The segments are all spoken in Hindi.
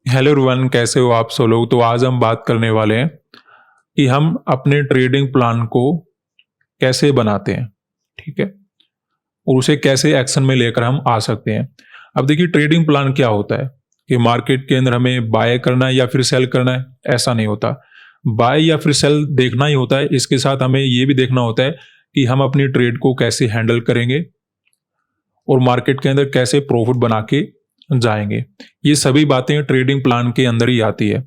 हेलो एवरीवन, कैसे हो आप सब लोग। तो आज हम बात करने वाले हैं कि हम अपने ट्रेडिंग प्लान को कैसे बनाते हैं, ठीक है, और उसे कैसे एक्शन में लेकर हम आ सकते हैं। अब देखिए, ट्रेडिंग प्लान क्या होता है कि मार्केट के अंदर हमें बाय करना है या फिर सेल करना है, ऐसा नहीं होता। बाय या फिर सेल देखना ही होता है, इसके साथ हमें ये भी देखना होता है कि हम अपनी ट्रेड को कैसे हैंडल करेंगे और मार्केट के अंदर कैसे प्रॉफिट बना के जाएंगे। ये सभी बातें ट्रेडिंग प्लान के अंदर ही आती है।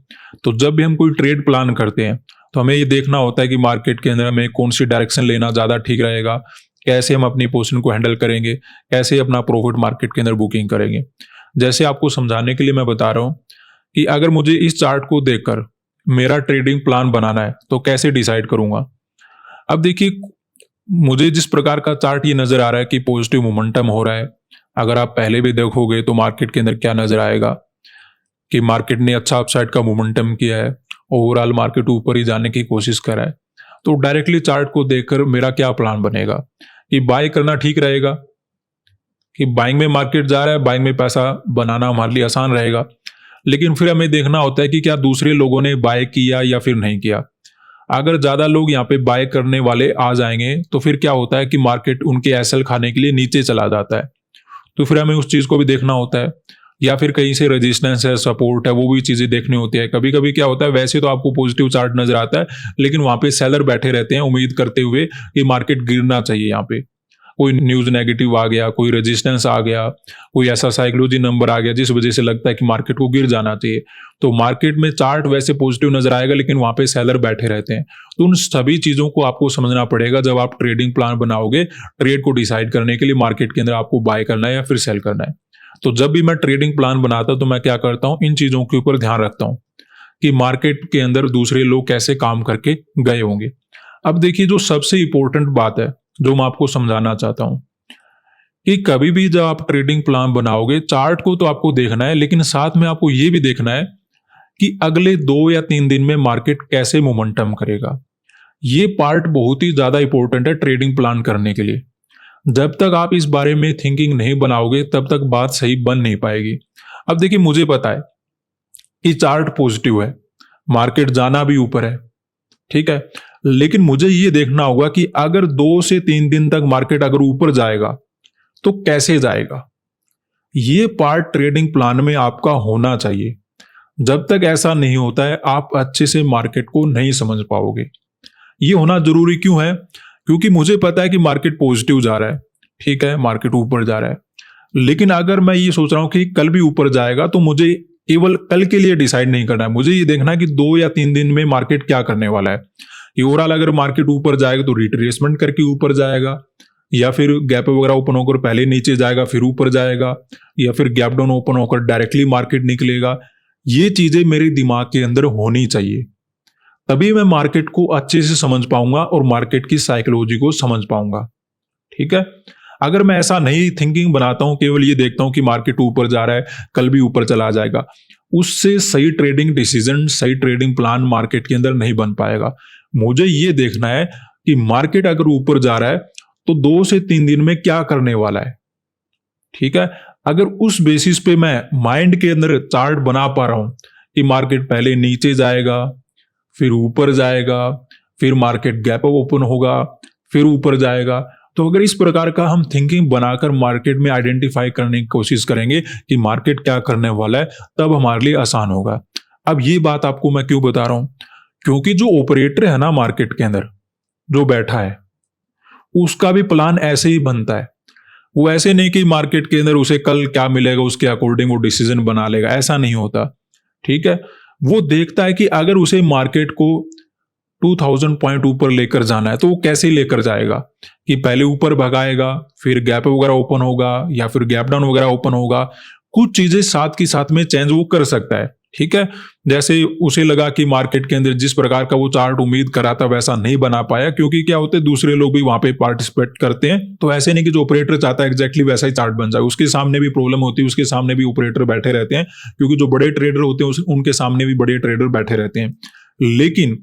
तो जब भी हम कोई ट्रेड प्लान करते हैं तो हमें ये देखना होता है कि मार्केट के अंदर हमें कौन सी डायरेक्शन लेना ज़्यादा ठीक रहेगा, कैसे हम अपनी पोजीशन को हैंडल करेंगे, कैसे अपना प्रॉफिट मार्केट के अंदर बुकिंग करेंगे। जैसे आपको समझाने के लिए मैं बता रहा हूँ कि अगर मुझे इस चार्ट को देखकर मेरा ट्रेडिंग प्लान बनाना है तो कैसे डिसाइड करूंगा। अब देखिए, मुझे जिस प्रकार का चार्ट ये नजर आ रहा है कि पॉजिटिव मोमेंटम हो रहा है, अगर आप पहले भी देखोगे तो मार्केट के अंदर क्या नजर आएगा कि मार्केट ने अच्छा अपसाइड का मोमेंटम किया है, ओवरऑल मार्केट ऊपर ही जाने की कोशिश कर रहा है। तो डायरेक्टली चार्ट को देखकर मेरा क्या प्लान बनेगा कि बाय करना ठीक रहेगा, कि बाइंग में मार्केट जा रहा है, बाइंग में पैसा बनाना हमारे लिए आसान रहेगा। लेकिन फिर हमें देखना होता है कि क्या दूसरे लोगों ने बाय किया या फिर नहीं किया। अगर ज्यादा लोग यहाँ पे बाय करने वाले आ जाएंगे तो फिर क्या होता है कि मार्केट उनके एसएल खाने के लिए नीचे चला जाता है। तो फिर हमें उस चीज को भी देखना होता है, या फिर कहीं से रेजिस्टेंस है, सपोर्ट है, वो भी चीजें देखनी होती है। कभी कभी क्या होता है, वैसे तो आपको पॉजिटिव चार्ट नजर आता है लेकिन वहां पे सेलर बैठे रहते हैं उम्मीद करते हुए कि मार्केट गिरना चाहिए। यहाँ पे कोई न्यूज नेगेटिव आ गया, कोई रेजिस्टेंस आ गया, कोई ऐसा साइकोलॉजी नंबर आ गया जिस वजह से लगता है कि मार्केट को गिर जाना चाहिए। तो मार्केट में चार्ट वैसे पॉजिटिव नजर आएगा लेकिन वहां पे सेलर बैठे रहते हैं। तो उन सभी चीजों को आपको समझना पड़ेगा जब आप ट्रेडिंग प्लान बनाओगे, ट्रेड को डिसाइड करने के लिए मार्केट के अंदर आपको बाय करना है या फिर सेल करना है। तो जब भी मैं ट्रेडिंग प्लान बनाता हूं तो मैं क्या करता हूं, इन चीजों के ऊपर ध्यान रखता हूं कि मार्केट के अंदर दूसरे लोग कैसे काम करके गए होंगे। अब देखिए, जो सबसे इंपॉर्टेंट बात है जो मैं आपको समझाना चाहता हूं कि कभी भी जब आप ट्रेडिंग प्लान बनाओगे, चार्ट को तो आपको देखना है लेकिन साथ में आपको यह भी देखना है कि अगले 2 या 3 दिन में मार्केट कैसे मोमेंटम करेगा। ये पार्ट बहुत ही ज्यादा इंपॉर्टेंट है ट्रेडिंग प्लान करने के लिए। जब तक आप इस बारे में थिंकिंग नहीं बनाओगे तब तक बात सही बन नहीं पाएगी। अब देखिए, मुझे पता है कि चार्ट पॉजिटिव है, मार्केट जाना भी ऊपर है, ठीक है, लेकिन मुझे ये देखना होगा कि अगर 2 से 3 दिन तक मार्केट अगर ऊपर जाएगा तो कैसे जाएगा। ये पार्ट ट्रेडिंग प्लान में आपका होना चाहिए। जब तक ऐसा नहीं होता है आप अच्छे से मार्केट को नहीं समझ पाओगे। ये होना जरूरी क्यों है? क्योंकि मुझे पता है कि मार्केट पॉजिटिव जा रहा है, ठीक है, मार्केट ऊपर जा रहा है, लेकिन अगर मैं ये सोच रहा हूं कि कल भी ऊपर जाएगा तो मुझे केवल कल के लिए डिसाइड नहीं करना है। मुझे ये देखना है कि 2 या 3 दिन में मार्केट क्या करने वाला है। कि ओवरऑल अगर मार्केट ऊपर जाएगा तो रिट्रेसमेंट करके ऊपर जाएगा, या फिर गैप वगैरह ओपन होकर पहले नीचे जाएगा फिर ऊपर जाएगा, या फिर गैप डाउन ओपन होकर डायरेक्टली मार्केट निकलेगा। ये चीजें मेरे दिमाग के अंदर होनी चाहिए, तभी मैं मार्केट को अच्छे से समझ पाऊंगा और मार्केट की साइकोलॉजी को समझ पाऊंगा, ठीक है। अगर मैं ऐसा नहीं थिंकिंग बनाता हूं, केवल ये देखता हूं कि मार्केट ऊपर जा रहा है, कल भी ऊपर चला जाएगा, उससे सही ट्रेडिंग डिसीजन, सही ट्रेडिंग प्लान मार्केट के अंदर नहीं बन पाएगा। मुझे ये देखना है कि मार्केट अगर ऊपर जा रहा है तो 2 से 3 दिन में क्या करने वाला है, ठीक है। अगर उस बेसिस पे मैं माइंड के अंदर चार्ट बना पा रहा हूं कि मार्केट पहले नीचे जाएगा फिर ऊपर जाएगा, फिर मार्केट गैप ओपन होगा फिर ऊपर जाएगा, तो अगर इस प्रकार का हम थिंकिंग बनाकर मार्केट में आइडेंटिफाई करने की कोशिश करेंगे कि मार्केट क्या करने वाला है, तब हमारे लिए आसान होगा। अब ये बात आपको मैं क्यों बता रहा हूं, क्योंकि जो ऑपरेटर है ना मार्केट के अंदर जो बैठा है, उसका भी प्लान ऐसे ही बनता है। वो ऐसे नहीं कि मार्केट के अंदर उसे कल क्या मिलेगा उसके अकॉर्डिंग वो डिसीजन बना लेगा, ऐसा नहीं होता, ठीक है। वो देखता है कि अगर उसे मार्केट को 2000 पॉइंट ऊपर लेकर जाना है तो वो कैसे लेकर जाएगा, कि पहले ऊपर भगाएगा फिर गैप वगैरह ओपन होगा या फिर गैप डाउन वगैरह ओपन होगा। कुछ चीजें साथ की साथ में चेंज वो कर सकता है, ठीक है। जैसे उसे लगा कि मार्केट के अंदर जिस प्रकार का वो चार्ट उम्मीद करा था वैसा नहीं बना पाया, क्योंकि क्या होते हैं दूसरे लोग भी वहां पे पार्टिसिपेट करते हैं। तो ऐसे नहीं कि जो ऑपरेटर चाहता है एग्जैक्टली वैसा ही चार्ट बन जाए, उसके सामने भी प्रॉब्लम होती है, उसके सामने भी ऑपरेटर बैठे रहते हैं, क्योंकि जो बड़े ट्रेडर होते हैं उनके सामने भी बड़े ट्रेडर बैठे रहते हैं। लेकिन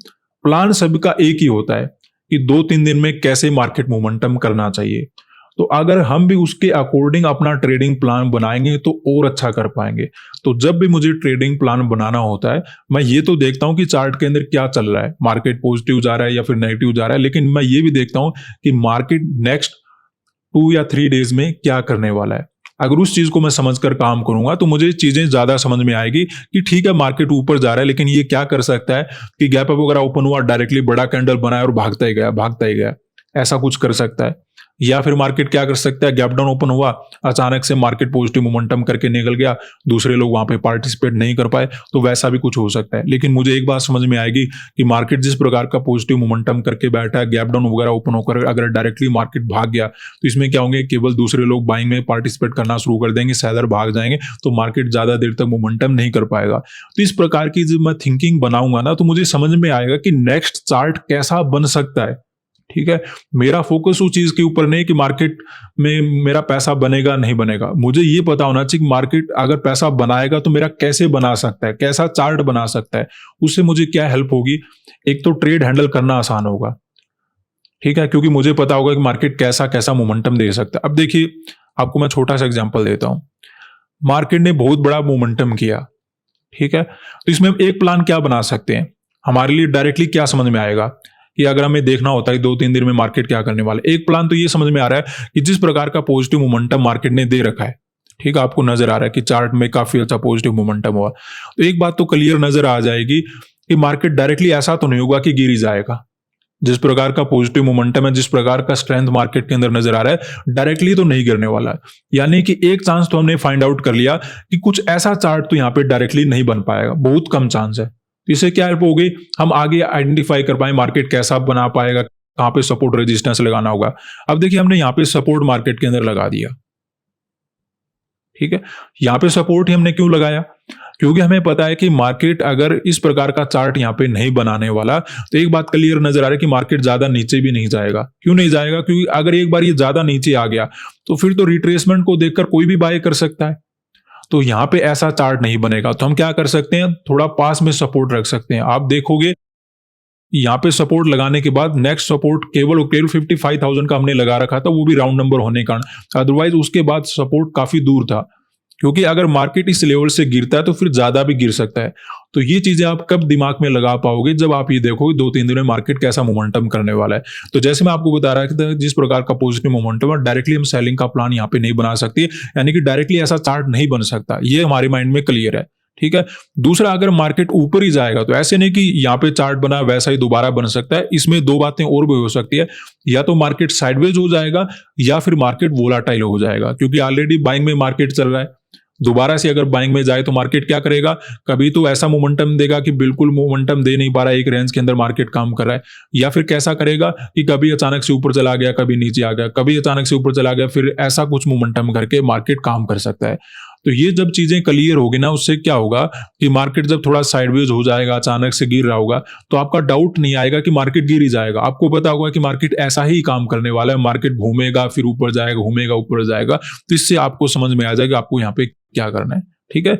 प्लान सबका एक ही होता है कि 2-3 दिन में कैसे मार्केट मोमेंटम करना चाहिए। तो अगर हम भी उसके अकॉर्डिंग अपना ट्रेडिंग प्लान बनाएंगे तो और अच्छा कर पाएंगे। तो जब भी मुझे ट्रेडिंग प्लान बनाना होता है, मैं ये तो देखता हूं कि चार्ट के अंदर क्या चल रहा है, मार्केट पॉजिटिव जा रहा है या फिर नेगेटिव जा रहा है, लेकिन मैं ये भी देखता हूं कि मार्केट नेक्स्ट 2 या 3 डेज में क्या करने वाला है। अगर उस चीज को मैं समझकर काम करूंगा तो मुझे चीजें ज्यादा समझ में आएगी कि ठीक है मार्केट ऊपर जा रहा है, लेकिन ये क्या कर सकता है कि गैप अप वगैरह ओपन हुआ, डायरेक्टली बड़ा कैंडल बनाया और भागता ही गया, भागता ही गया, ऐसा कुछ कर सकता है। या फिर मार्केट क्या कर सकता है, गैप डाउन ओपन हुआ, अचानक से मार्केट पॉजिटिव मोमेंटम करके निकल गया, दूसरे लोग वहां पे पार्टिसिपेट नहीं कर पाए, तो वैसा भी कुछ हो सकता है। लेकिन मुझे एक बात समझ में आएगी कि मार्केट जिस प्रकार का पॉजिटिव मोमेंटम करके बैठा है, गैप डाउन वगैरह ओपन होकर अगर डायरेक्टली मार्केट भाग गया तो इसमें क्या होंगे, केवल दूसरे लोग बाइंग में पार्टिसिपेट करना शुरू कर देंगे, सेलर भाग जाएंगे, तो मार्केट ज्यादा देर तक मोमेंटम नहीं कर पाएगा। तो इस प्रकार की जब मैं थिंकिंग बनाऊंगा ना, तो मुझे समझ में आएगा कि नेक्स्ट चार्ट कैसा बन सकता है। ठीक है, मेरा फोकस उस चीज के ऊपर नहीं कि मार्केट में मेरा पैसा बनेगा नहीं बनेगा, मुझे ये पता होना चाहिए कि मार्केट अगर पैसा बनाएगा तो मेरा कैसे बना सकता है, कैसा चार्ट बना सकता है, उससे मुझे क्या हेल्प होगी। एक तो ट्रेड हैंडल करना आसान होगा, ठीक है, क्योंकि मुझे पता होगा कि मार्केट कैसा कैसा मोमेंटम दे सकता है। अब देखिए, आपको मैं छोटा सा एग्जांपल देता हूं। मार्केट ने बहुत बड़ा मोमेंटम किया, ठीक है, तो इसमें हम एक प्लान क्या बना सकते हैं, हमारे लिए डायरेक्टली क्या समझ में आएगा कि अगर हमें देखना होता है 2-3 दिन में मार्केट क्या करने वाला है। एक प्लान तो ये समझ में आ रहा है कि जिस प्रकार का पॉजिटिव मोमेंटम मार्केट ने दे रखा है, ठीक है, आपको नजर आ रहा है कि चार्ट में काफी अच्छा पॉजिटिव मोमेंटम हुआ, तो एक बात तो क्लियर नजर आ जाएगी कि मार्केट डायरेक्टली ऐसा तो नहीं होगा कि गिर ही जाएगा। जिस प्रकार का पॉजिटिव मोमेंटम है, जिस प्रकार का स्ट्रेंथ मार्केट के अंदर नजर आ रहा है, डायरेक्टली तो नहीं गिरने वाला है। यानी कि एक चांस तो हमने फाइंड आउट कर लिया कि कुछ ऐसा चार्ट तो यहाँ पे डायरेक्टली नहीं बन पाएगा, बहुत कम चांस है। तो इससे क्या हेल्प होगी, हम आगे आइडेंटिफाई कर पाए मार्केट कैसा बना पाएगा, कहां पे सपोर्ट रेजिस्टेंस लगाना होगा। अब देखिए, हमने यहाँ पे सपोर्ट मार्केट के अंदर लगा दिया, ठीक है, यहाँ पे सपोर्ट ही हमने क्यों लगाया, क्योंकि हमें पता है कि मार्केट अगर इस प्रकार का चार्ट यहाँ पे नहीं बनाने वाला, तो एक बात क्लियर नजर आ रहा है कि मार्केट ज्यादा नीचे भी नहीं जाएगा। क्यों नहीं जाएगा, क्योंकि अगर एक बार ये ज्यादा नीचे आ गया तो फिर तो रिट्रेसमेंट को देखकर कोई भी बाय कर सकता है। तो यहाँ पे ऐसा चार्ट नहीं बनेगा, तो हम क्या कर सकते हैं, थोड़ा पास में सपोर्ट रख सकते हैं। आप देखोगे यहाँ पे सपोर्ट लगाने के बाद नेक्स्ट सपोर्ट केवल 55,000 का हमने लगा रखा था, वो भी राउंड नंबर होने के कारण, अदरवाइज उसके बाद सपोर्ट काफी दूर था। क्योंकि अगर मार्केट इस लेवल से गिरता है तो फिर ज्यादा भी गिर सकता है। तो ये चीजें आप कब दिमाग में लगा पाओगे, जब आप ये देखोगे 2-3 दिन में मार्केट कैसा मोमेंटम करने वाला है। तो जैसे मैं आपको बता रहा था, जिस प्रकार का पॉजिटिव मोमेंटम है, डायरेक्टली हम सेलिंग का प्लान यहाँ पे नहीं बना सकते, यानी कि डायरेक्टली ऐसा चार्ट नहीं बन सकता, ये हमारे माइंड में क्लियर है। ठीक है, दूसरा, अगर मार्केट ऊपर ही जाएगा तो ऐसे नहीं कि यहाँ पे चार्ट बना वैसा ही दोबारा बन सकता है। इसमें दो बातें और भी हो सकती है, या तो मार्केट साइडवेज हो जाएगा या फिर मार्केट वोलाटाइल हो जाएगा, क्योंकि ऑलरेडी बाइंग में मार्केट चल रहा है। दोबारा से अगर बाइंग में जाए तो मार्केट क्या करेगा, कभी तो ऐसा मोमेंटम देगा कि बिल्कुल मोमेंटम दे नहीं पा रहा है, एक रेंज के अंदर मार्केट काम कर रहा है, या फिर कैसा करेगा कि कभी अचानक से ऊपर चला गया, कभी नीचे आ गया, कभी अचानक से ऊपर चला गया, फिर ऐसा कुछ मोमेंटम करके मार्केट काम कर सकता है। तो ये जब चीजें क्लियर होगी ना, उससे क्या होगा कि मार्केट जब थोड़ा साइडवेज हो जाएगा, अचानक से गिर रहा होगा, तो आपका डाउट नहीं आएगा कि मार्केट गिर ही जाएगा। आपको पता होगा कि मार्केट ऐसा ही काम करने वाला है, मार्केट घूमेगा फिर ऊपर जाएगा, घूमेगा ऊपर जाएगा। तो इससे आपको समझ में आ जाएगा आपको यहाँ पे क्या करना है। ठीक है,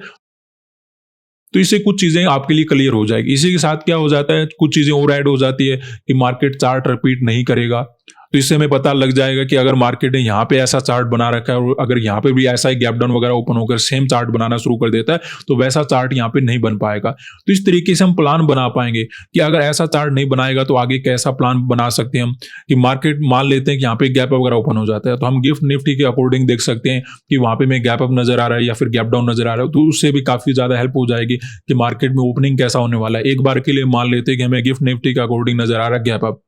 तो इससे कुछ चीजें आपके लिए क्लियर हो जाएगी। इसी के साथ क्या हो जाता है, कुछ चीजें और ऐड हो जाती है कि मार्केट चार्ट रिपीट नहीं करेगा। तो इससे हमें पता लग जाएगा कि अगर मार्केट ने यहाँ पे ऐसा चार्ट बना रखा है और अगर यहाँ पे भी ऐसा ही गैप डाउन वगैरह ओपन होकर सेम चार्ट बनाना शुरू कर देता है, तो वैसा चार्ट यहाँ पे नहीं बन पाएगा। तो इस तरीके से हम प्लान बना पाएंगे कि अगर ऐसा चार्ट नहीं बनाएगा तो आगे कैसा प्लान बना सकते हैं हम, कि मार्केट मान लेते हैं कि यहाँ पे गैप वगैरह ओपन हो जाता है, तो हम गिफ्ट निफ्टी के अकॉर्डिंग देख सकते हैं कि वहां पे में गैप अप नजर आ रहा है या फिर गैप डाउन नजर आ रहा है, तो उससे भी काफी ज्यादा हेल्प हो जाएगी कि मार्केट में ओपनिंग कैसा होने वाला है। एक बार के लिए मान लेते हैं कि हमें गिफ्ट निफ्टी के अकॉर्डिंग नजर आ रहा है गैप अप,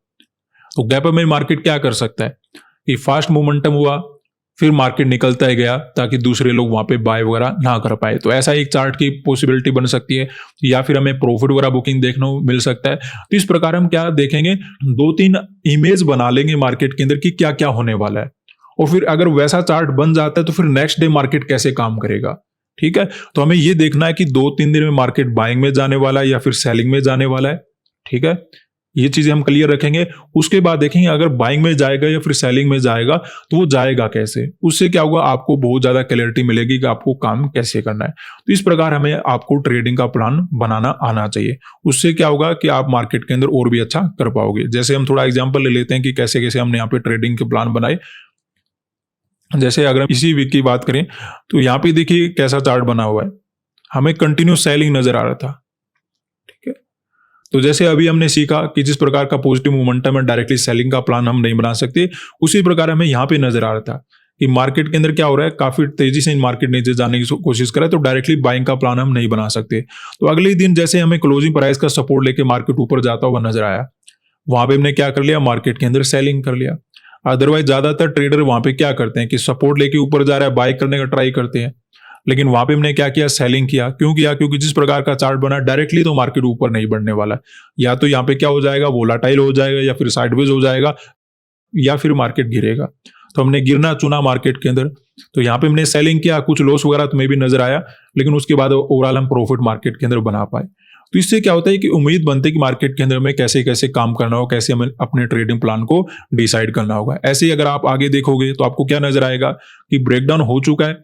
तो गैप अप में मार्केट क्या कर सकता है कि फास्ट मोमेंटम हुआ, फिर मार्केट निकलता ही गया ताकि दूसरे लोग वहां पे बाय वगैरह ना कर पाए। तो ऐसा एक चार्ट की पॉसिबिलिटी बन सकती है, या फिर हमें प्रॉफिट वगैरह बुकिंग देखने को मिल सकता है। तो इस प्रकार हम क्या देखेंगे, 2-3 इमेज बना लेंगे मार्केट के अंदर कि क्या क्या होने वाला है, और फिर अगर वैसा चार्ट बन जाता है तो फिर नेक्स्ट डे मार्केट कैसे काम करेगा। ठीक है, तो हमें ये देखना है कि 2-3 दिन में मार्केट बाइंग में जाने वाला है या फिर सेलिंग में जाने वाला है। ठीक है, ये चीजें हम क्लियर रखेंगे। उसके बाद देखेंगे अगर बाइंग में जाएगा या फिर सेलिंग में जाएगा तो वो जाएगा कैसे, उससे क्या होगा, आपको बहुत ज्यादा क्लैरिटी मिलेगी कि आपको काम कैसे करना है। तो इस प्रकार हमें आपको ट्रेडिंग का प्लान बनाना आना चाहिए। उससे क्या होगा कि आप मार्केट के अंदर और भी अच्छा कर पाओगे। जैसे हम थोड़ा एग्जांपल ले लेते हैं कि कैसे कैसे हमने यहाँ पे ट्रेडिंग के प्लान बनाए। जैसे अगर हम इसी वीक की बात करें तो यहाँ पे देखिए कैसा चार्ट बना हुआ है, हमें कंटिन्यू सेलिंग नजर आ रहा था। ठीक है, तो जैसे अभी हमने सीखा कि जिस प्रकार का पॉजिटिव मोमेंटम है डायरेक्टली सेलिंग का प्लान हम नहीं बना सकते, उसी प्रकार हमें यहाँ पे नजर आ रहा था कि मार्केट के अंदर क्या हो रहा है, काफी तेजी से मार्केट नीचे जाने की कोशिश कर रहा है, तो डायरेक्टली बाइंग का प्लान हम नहीं बना सकते। तो अगले दिन जैसे हमें क्लोजिंग प्राइस का सपोर्ट लेके मार्केट ऊपर जाता हुआ नजर आया, वहां पे हमने क्या कर लिया, मार्केट के अंदर सेलिंग कर लिया। अदरवाइज ज्यादातर ट्रेडर वहां पे क्या करते हैं कि सपोर्ट लेके ऊपर जा रहा है, बाय करने का ट्राई करते हैं, लेकिन वहां पे हमने क्या किया, सेलिंग किया। क्यों किया? क्योंकि जिस प्रकार का चार्ट बना डायरेक्टली तो मार्केट ऊपर नहीं बढ़ने वाला, या तो यहाँ पे क्या हो जाएगा, वोलाटाइल हो जाएगा, या फिर साइडवेज हो जाएगा, या फिर मार्केट गिरेगा। तो हमने गिरना चुना मार्केट के अंदर, तो यहाँ पे हमने सेलिंग किया, कुछ लॉस वगैरह तुम्हें भी नजर आया, लेकिन उसके बाद ओवरऑल हम प्रॉफिट मार्केट के अंदर बना पाए। तो इससे क्या होता है कि उम्मीद बनती है कि मार्केट के अंदर में कैसे कैसे काम करना होगा, कैसे हमें अपने ट्रेडिंग प्लान को डिसाइड करना होगा। ऐसे ही अगर आप आगे देखोगे तो आपको क्या नजर आएगा कि ब्रेकडाउन हो चुका है,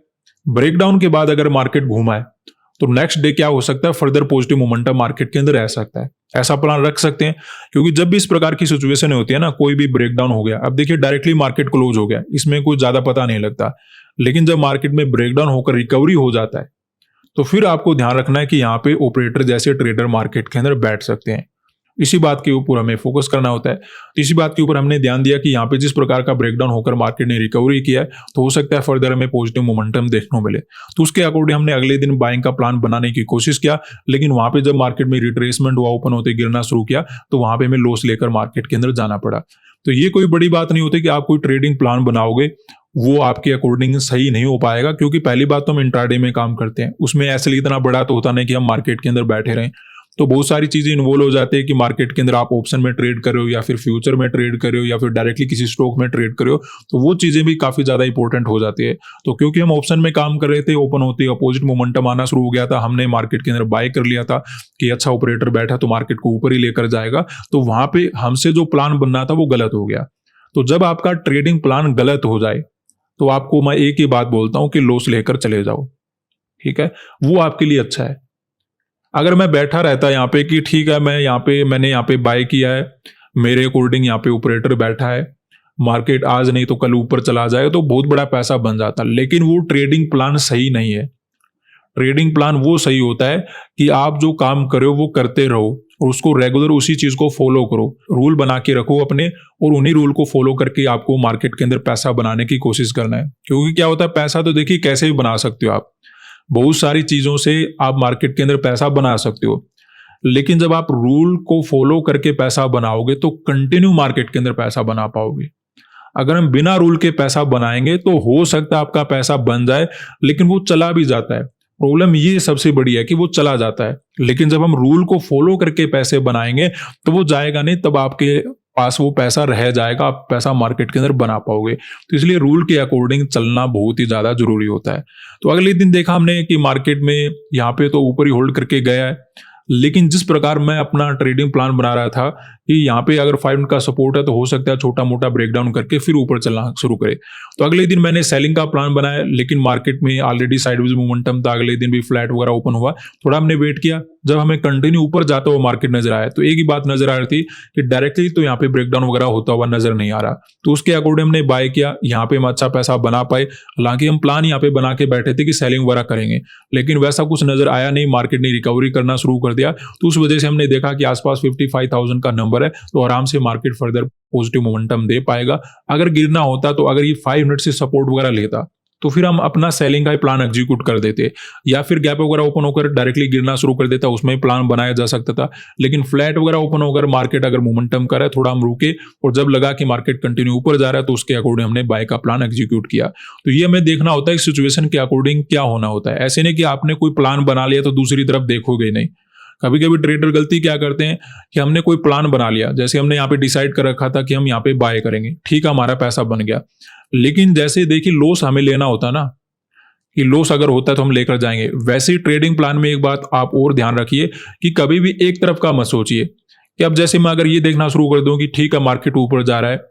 ब्रेकडाउन के बाद अगर मार्केट घूमा है तो नेक्स्ट डे क्या हो सकता है, फर्दर पॉजिटिव मोमेंटम मार्केट के अंदर रह सकता है। ऐसा प्लान रख सकते हैं, क्योंकि जब भी इस प्रकार की सिचुएशन होती है ना, कोई भी ब्रेकडाउन हो गया, अब देखिए डायरेक्टली मार्केट क्लोज हो गया, इसमें कुछ ज्यादा पता नहीं लगता, लेकिन जब मार्केट में ब्रेकडाउन होकर रिकवरी हो जाता है तो फिर आपको ध्यान रखना है कि यहाँ पे ऑपरेटर जैसे ट्रेडर मार्केट के अंदर बैठ सकते हैं। इसी बात के ऊपर हमें फोकस करना होता है। तो इसी बात के ऊपर हमने ध्यान दिया कि यहाँ पे जिस प्रकार का ब्रेकडाउन होकर मार्केट ने रिकवरी किया है, तो हो सकता है फर्दर हमें पॉजिटिव मोमेंटम देखने को मिले। तो उसके अकॉर्डिंग हमने अगले दिन बाइंग का प्लान बनाने की कोशिश किया, लेकिन वहां पे जब मार्केट में रिट्रेसमेंट हुआ, ओपन होते गिरना शुरू किया, तो वहां पे हमें लॉस लेकर मार्केट के अंदर जाना पड़ा। तो ये कोई बड़ी बात नहीं होती कि आप कोई ट्रेडिंग प्लान बनाओगे वो आपके अकॉर्डिंग सही नहीं हो पाएगा, क्योंकि पहली बात तो हम इंट्राडे में काम करते हैं, उसमें ऐसे इतना बड़ा तो होता नहीं कि हम मार्केट के अंदर बैठे रहें। तो बहुत सारी चीजें इन्वॉल्व हो जाती है कि मार्केट के अंदर आप ऑप्शन में ट्रेड कर रहे हो, या फिर फ्यूचर में ट्रेड कर रहे हो, या फिर डायरेक्टली किसी स्टॉक में ट्रेड कर रहे हो, तो वो चीजें भी काफी ज्यादा इंपॉर्टेंट हो जाती है। तो क्योंकि हम ऑप्शन में काम कर रहे थे, ओपन होते अपोजिट मोमेंटम आना शुरू हो गया था, हमने मार्केट के अंदर बाय कर लिया था कि अच्छा ऑपरेटर बैठा तो मार्केट को ऊपर ही लेकर जाएगा, तो वहां पे हमसे जो प्लान बनना था वो गलत हो गया। तो जब आपका ट्रेडिंग प्लान गलत हो जाए तो आपको मैं एक ही बात बोलता हूं कि लॉस लेकर चले जाओ। ठीक है, वो आपके लिए अच्छा है। अगर मैं बैठा रहता यहाँ पे कि ठीक है, मैंने यहाँ पे बाय किया है, मेरे अकॉर्डिंग यहाँ पे ऑपरेटर बैठा है, मार्केट आज नहीं तो कल ऊपर चला जाएगा, तो बहुत बड़ा पैसा बन जाता, लेकिन वो ट्रेडिंग प्लान सही नहीं है। ट्रेडिंग प्लान वो सही होता है कि आप जो काम करो वो करते रहो और उसको रेगुलर उसी चीज को फॉलो करो, रूल बना के रखो अपने, और उन्हीं रूल को फॉलो करके आपको मार्केट के अंदर पैसा बनाने की कोशिश करना है। क्योंकि क्या होता है, पैसा तो देखिए कैसे भी बना सकते हो आप, बहुत सारी चीजों से आप मार्केट के अंदर पैसा बना सकते हो, लेकिन जब आप रूल को फॉलो करके पैसा बनाओगे तो कंटिन्यू मार्केट के अंदर पैसा बना पाओगे। अगर हम बिना रूल के पैसा बनाएंगे तो हो सकता है आपका पैसा बन जाए, लेकिन वो चला भी जाता है। प्रॉब्लम ये सबसे बड़ी है कि वो चला जाता है, लेकिन जब हम रूल को फॉलो करके पैसे बनाएंगे तो वो जाएगा नहीं, तब आपके पास वो पैसा रह जाएगा, आप पैसा मार्केट के अंदर बना पाओगे। तो इसलिए रूल के अकॉर्डिंग चलना बहुत ही ज्यादा जरूरी होता है। तो अगले दिन देखा हमने कि मार्केट में यहाँ पे तो ऊपर ही होल्ड करके गया है, लेकिन जिस प्रकार मैं अपना ट्रेडिंग प्लान बना रहा था कि यहाँ पे अगर 5 मिनट का सपोर्ट है तो हो सकता है छोटा मोटा ब्रेकडाउन करके फिर ऊपर चलना शुरू करे, तो अगले दिन मैंने सेलिंग का प्लान बनाया, लेकिन मार्केट में ऑलरेडी साइडवेज मोमेंटम था, अगले दिन भी फ्लैट वगैरह ओपन हुआ, थोड़ा हमने वेट किया, जब हमें कंटिन्यू ऊपर जाता हुआ मार्केट नजर आया तो एक ही बात नजर आ रही थी कि डायरेक्टली तो यहाँ पे ब्रेकडाउन वगैरह होता हुआ नजर नहीं आ रहा, तो उसके अकॉर्डिंग हमने बाय किया, यहाँ पे हम अच्छा पैसा बना पाए। हालांकि हम प्लान यहाँ पे बना के बैठे थे कि सेलिंग वगैरह करेंगे, लेकिन वैसा कुछ नजर आया नहीं, मार्केट ने रिकवरी करना शुरू कर दिया, तो उस वजह से हमने देखा कि आसपास 55,000 का नंबर है, तो आराम से मार्केट फर्दर पॉजिटिव मोमेंटम दे पाएगा। अगर गिरना होता तो अगर ये 5 मिनट से सपोर्ट वगैरह लेता तो फिर हम अपना सेलिंग का ही प्लान एग्जीक्यूट कर देते, या फिर गैप वगैरह ओपन होकर डायरेक्टली गिरना शुरू कर देता, उसमें प्लान बनाया जा सकता था। लेकिन फ्लैट वगैरह ओपन होकर मार्केट अगर मोमेंटम कर रहा है, थोड़ा हम रुके और जब लगा कि मार्केट कंटिन्यू ऊपर जा रहा है तो उसके अकॉर्डिंग हमने बाय का प्लान एग्जीक्यूट किया। तो ये हमें देखना होता है सिचुएशन के अकॉर्डिंग क्या होना होता है। ऐसे नहीं कि आपने कोई प्लान बना लिया तो दूसरी तरफ देखोगे नहीं। कभी कभी ट्रेडर गलती क्या करते हैं कि हमने कोई प्लान बना लिया, जैसे हमने यहाँ पे डिसाइड कर रखा था कि हम यहाँ पे बाय करेंगे, ठीक है, हमारा पैसा बन गया, लेकिन जैसे देखिए लॉस हमें लेना होता ना, कि लॉस अगर होता है तो हम लेकर जाएंगे, वैसे ही ट्रेडिंग प्लान में एक बात आप और ध्यान रखिए कि कभी भी एक तरफ का मत सोचिए कि अब जैसे मैं अगर ये देखना शुरू कर दूं कि ठीक है मार्केट ऊपर जा रहा है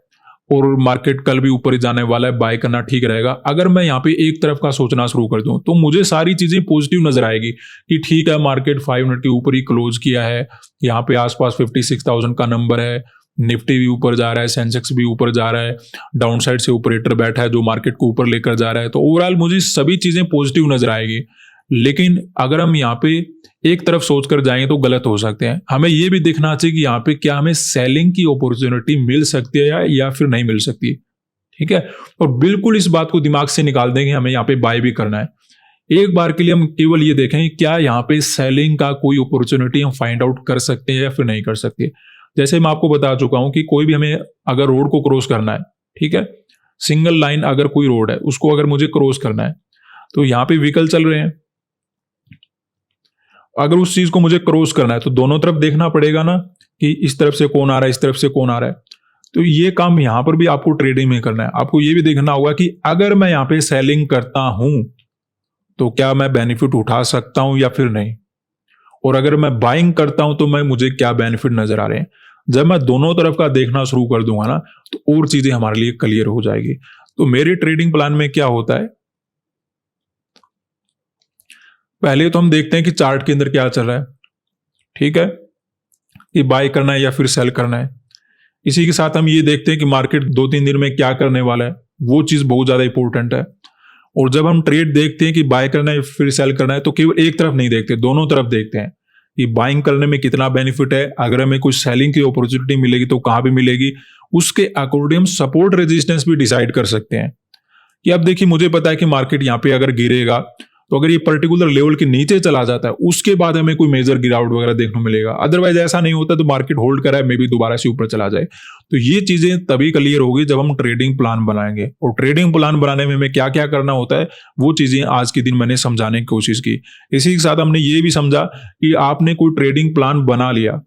और मार्केट कल भी ऊपर ही जाने वाला है, बाय करना ठीक रहेगा। अगर मैं यहाँ पे एक तरफ का सोचना शुरू कर दूं तो मुझे सारी चीजें पॉजिटिव नजर आएगी कि ठीक है मार्केट 5 मिनट के ऊपर ही क्लोज किया है, यहाँ पे आसपास 56,000 का नंबर है, निफ्टी भी ऊपर जा रहा है, सेंसेक्स भी ऊपर जा रहा है, डाउन साइड से ऑपरेटर बैठा है जो मार्केट को ऊपर लेकर जा रहा है, तो ओवरऑल मुझे सभी चीजें पॉजिटिव नजर आएगी। लेकिन अगर हम यहाँ पे एक तरफ सोचकर जाएंगे तो गलत हो सकते हैं। हमें ये भी देखना चाहिए कि यहाँ पे क्या हमें सेलिंग की अपॉर्चुनिटी मिल सकती है या फिर नहीं मिल सकती। ठीक है, और बिल्कुल इस बात को दिमाग से निकाल देंगे हमें यहाँ पे बाय भी करना है। एक बार के लिए हम केवल ये देखें क्या यहाँ पे सेलिंग का कोई अपॉर्चुनिटी हम फाइंड आउट कर सकते हैं या फिर नहीं कर सकते। जैसे मैं आपको बता चुका हूं कि कोई भी हमें अगर रोड को क्रॉस करना है, ठीक है, सिंगल लाइन अगर कोई रोड है उसको अगर मुझे क्रॉस करना है तो यहाँ पे व्हीकल चल रहे हैं, अगर उस चीज को मुझे क्रॉस करना है तो दोनों तरफ देखना पड़ेगा ना कि इस तरफ से कौन आ रहा है, इस तरफ से कौन आ रहा है। तो ये काम यहां पर भी आपको ट्रेडिंग में करना है। आपको ये भी देखना होगा कि अगर मैं यहाँ पे सेलिंग करता हूं तो क्या मैं बेनिफिट उठा सकता हूं या फिर नहीं, और अगर मैं बाइंग करता हूं तो मैं मुझे क्या बेनिफिट नजर आ रहे हैं। जब मैं दोनों तरफ का देखना शुरू कर दूंगा ना तो और चीजें हमारे लिए क्लियर हो जाएगी। तो मेरे ट्रेडिंग प्लान में क्या होता है, पहले तो हम देखते हैं कि चार्ट के अंदर क्या चल रहा है, ठीक है, कि बाय करना है या फिर सेल करना है। इसी के साथ हम ये देखते हैं कि मार्केट 2-3 दिन में क्या करने वाला है, वो चीज बहुत ज्यादा इंपॉर्टेंट है। और जब हम ट्रेड देखते हैं कि बाय करना है फिर सेल करना है तो केवल एक तरफ नहीं देखते, दोनों तरफ देखते हैं कि बाइंग करने में कितना बेनिफिट है, अगर हमें कुछ सेलिंग की अपॉर्चुनिटी मिलेगी तो कहां पे मिलेगी, उसके अकॉर्डिंग हम सपोर्ट रेजिस्टेंस भी डिसाइड कर सकते हैं। कि अब देखिए मुझे पता है कि मार्केट यहाँ पे अगर गिरेगा तो अगर ये पर्टिकुलर लेवल के नीचे चला जाता है उसके बाद हमें कोई मेजर गिरावट वगैरह देखने को मिलेगा, अदरवाइज ऐसा नहीं होता तो मार्केट होल्ड करा है मे भी दोबारा से ऊपर चला जाए। तो ये चीजें तभी क्लियर होगी जब हम ट्रेडिंग प्लान बनाएंगे, और ट्रेडिंग प्लान बनाने में हमें क्या क्या करना होता है वो चीजें आज के दिन मैंने समझाने की कोशिश की। इसी के साथ हमने ये भी समझा कि आपने कोई ट्रेडिंग प्लान बना लिया,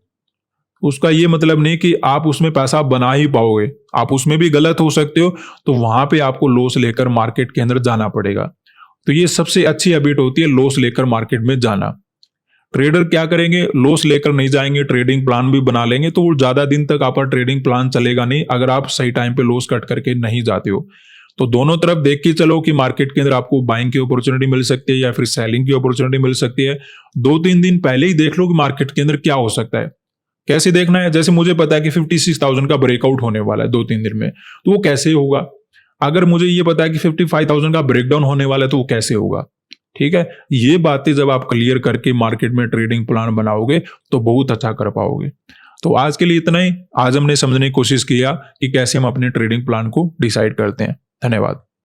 उसका ये मतलब नहीं कि आप उसमें पैसा बना ही पाओगे, आप उसमें भी गलत हो सकते हो, तो वहां पे आपको लॉस लेकर मार्केट के अंदर जाना पड़ेगा। तो ये सबसे अच्छी हैबिट होती है, लॉस लेकर मार्केट में जाना। ट्रेडर क्या करेंगे, लॉस लेकर नहीं जाएंगे, ट्रेडिंग प्लान भी बना लेंगे तो वो ज्यादा दिन तक आपका ट्रेडिंग प्लान चलेगा नहीं अगर आप सही टाइम पे लॉस कट करके नहीं जाते हो। तो दोनों तरफ देख के चलो कि मार्केट के अंदर आपको बाइंग की अपॉर्चुनिटी मिल सकती है या फिर सेलिंग की अपॉर्चुनिटी मिल सकती है। 2-3 दिन पहले ही देख लो कि मार्केट के अंदर क्या हो सकता है। कैसे देखना है, जैसे मुझे पता है कि 56,000 का ब्रेकआउट होने वाला है 2-3 दिन में, तो वो कैसे होगा। अगर मुझे ये पता है कि 55,000 का ब्रेकडाउन होने वाला है तो वो कैसे होगा। ठीक है, ये बातें जब आप क्लियर करके मार्केट में ट्रेडिंग प्लान बनाओगे तो बहुत अच्छा कर पाओगे। तो आज के लिए इतना ही। आज हमने समझने की कोशिश किया कि कैसे हम अपने ट्रेडिंग प्लान को डिसाइड करते हैं। धन्यवाद।